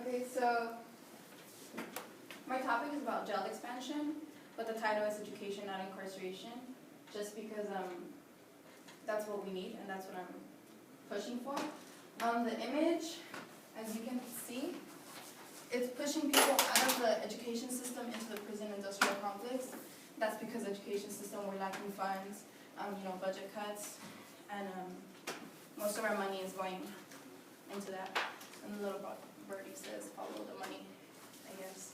Okay, so my topic is about jail expansion, but the title is Education, Not Incarceration, just because that's what we need and that's what I'm pushing for. The image, as you can see, it's pushing people out of the education system into the prison industrial complex. That's because the education system, we're lacking funds, budget cuts, and most of our money is going into that. And the little birdie says, follow the money, I guess.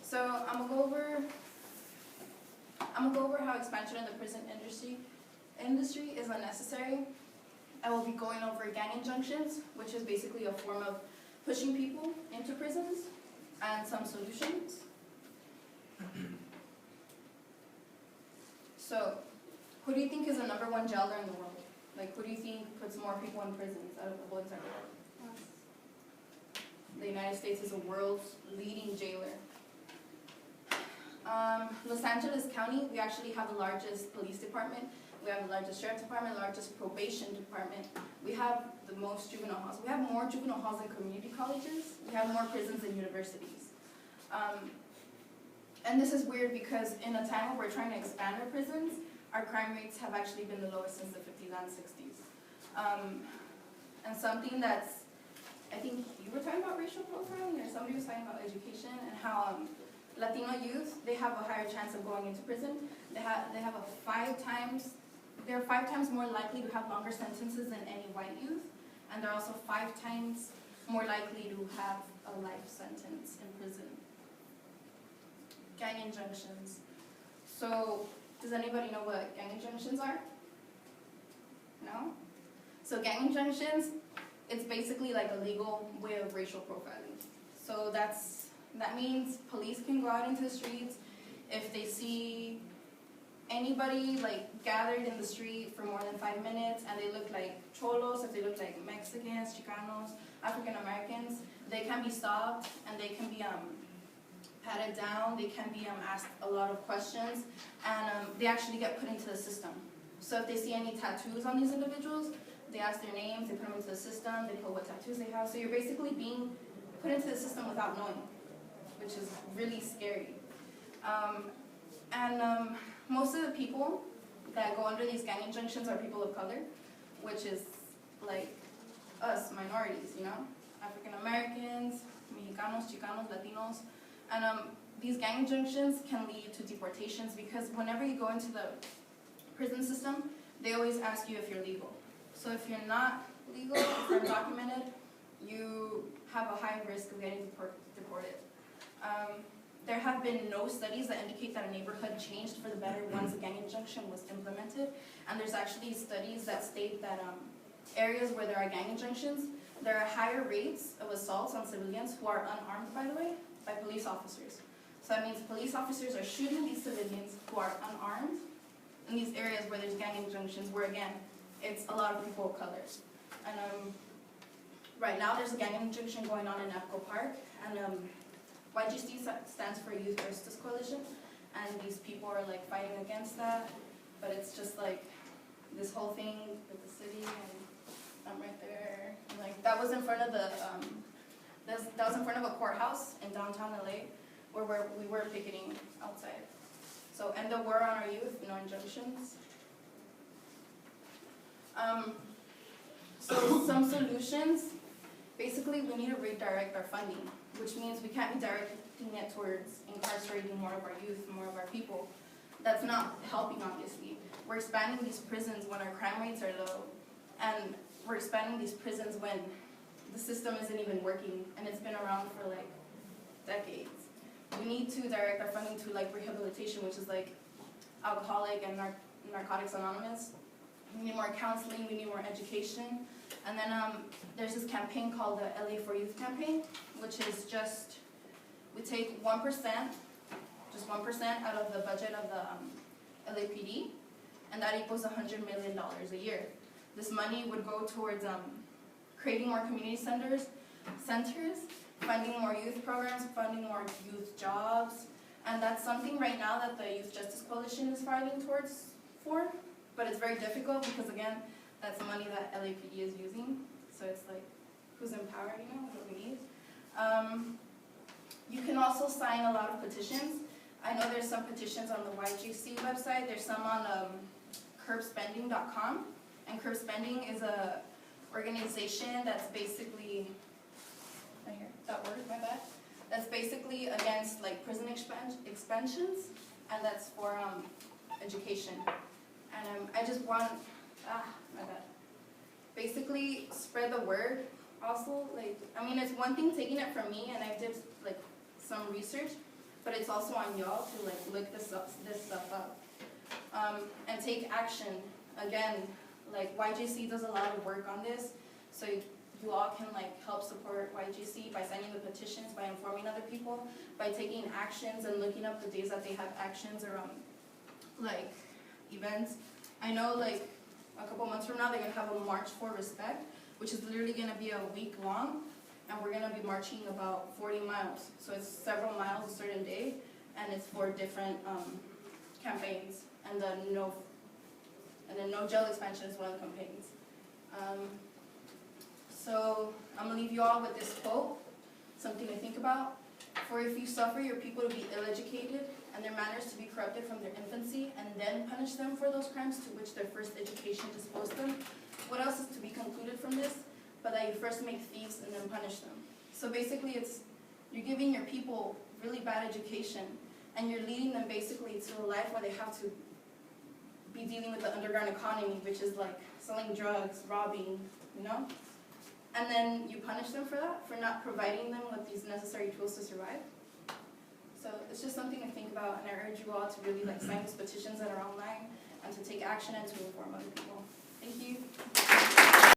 So I'm gonna go over how expansion in the prison industry is unnecessary. I will be going over gang injunctions, which is basically a form of pushing people into prisons, and some solutions. So, who do you think is the #1 jailer in the world? Like, who do you think puts more people in prisons out of the whole entire world? The United States is the world's leading jailer. Los Angeles County, we actually have the largest police department. We have the largest sheriff's department, largest probation department. We have the most juvenile halls. We have more juvenile halls than community colleges. We have more prisons than universities. And this is weird because in a time where we're trying to expand our prisons, our crime rates have actually been the lowest since the 50s and 60s. And something that's, I think you were talking about racial profiling, or somebody was talking about education, and how Latino youth, they have a higher chance of going into prison. They're 5 times more likely to have longer sentences than any white youth, and they're also 5 times more likely to have a life sentence in prison. Gang injunctions. So, does anybody know what gang injunctions are? No? So gang injunctions, it's basically like a legal way of racial profiling. So that means police can go out into the streets if they see anybody like gathered in the street for more than 5 minutes and they look like cholos, if they look like Mexicans, Chicanos, African Americans, they can be stopped and they can be patted down, they can be asked a lot of questions, and they actually get put into the system. So if they see any tattoos on these individuals, they ask their names, they put them into the system, they put what tattoos they have. So you're basically being put into the system without knowing, which is really scary. Most of the people that go under these gang injunctions are people of color, which is like us, minorities, African Americans, Mexicanos, Chicanos, Latinos. And these gang injunctions can lead to deportations because whenever you go into the prison system, they always ask you if you're legal. So if you're not legal, if you're undocumented, you have a high risk of getting deported. There have been no studies that indicate that a neighborhood changed for the better once a gang injunction was implemented. And there's actually studies that state that areas where there are gang injunctions, there are higher rates of assaults on civilians who are unarmed, by the way, by police officers. So that means police officers are shooting these civilians who are unarmed in these areas where there's gang injunctions, where again, it's a lot of people of color. And right now there's a gang injunction going on in Echo Park, and YGC stands for Youth Justice Coalition, and these people are like fighting against that, but it's just like this whole thing with the city, and I'm right there. And, like that was in front of that was in front of a courthouse in downtown LA, where we were picketing outside. So end the war on our youth, no injunctions. So some solutions. Basically, we need to redirect our funding, which means we can't be directing it towards incarcerating more of our youth, more of our people. That's not helping, obviously. We're expanding these prisons when our crime rates are low, and we're expanding these prisons when the system isn't even working, and it's been around for like decades. We need to direct our funding to like rehabilitation, which is like Alcoholic and Narcotics Anonymous. We need more counseling, we need more education. And then there's this campaign called the LA for Youth campaign, which is just, we take 1%, just 1% out of the budget of the LAPD, and that equals $100 million a year. This money would go towards creating more community centers, funding more youth programs, funding more youth jobs, and that's something right now that the Youth Justice Coalition is fighting towards but it's very difficult because again, that's the money that LAPD is using. So it's like, who's empowered, you know, what we need. You can also sign a lot of petitions. I know there's some petitions on the YGC website. There's some on curbspending.com. And Curb Spending is a organization that's basically, right here, that word, my bad. That's basically against like prison expansions, and that's for education. And I just want, my bad. Basically spread the word also. Like, I mean, it's one thing taking it from me, and I did like some research, but it's also on y'all to like look this stuff up, and take action. Again, like YGC does a lot of work on this, so you all can like help support YGC by signing the petitions, by informing other people, by taking actions and looking up the days that they have actions or like events. I know like a couple months from now they're gonna have a March for Respect, which is literally gonna be a week long, and we're gonna be marching about 40 miles. So it's several miles a certain day, and it's for different campaigns. And then no jail expansion is one of the campaigns. So I'm gonna leave you all with this quote, something to think about. For if you suffer your people to be ill-educated and their manners to be corrupted from their infancy, and then punish them for those crimes to which their first education disposed them, what else is to be concluded from this, but that you first make thieves and then punish them? So basically you're giving your people really bad education, and you're leading them basically to a life where they have to be dealing with the underground economy, which is like selling drugs, robbing, you know? And then you punish them for that, for not providing them with these necessary tools to survive. So it's just something to think about, and I urge you all to really like sign these petitions that are online, and to take action and to inform other people. Thank you.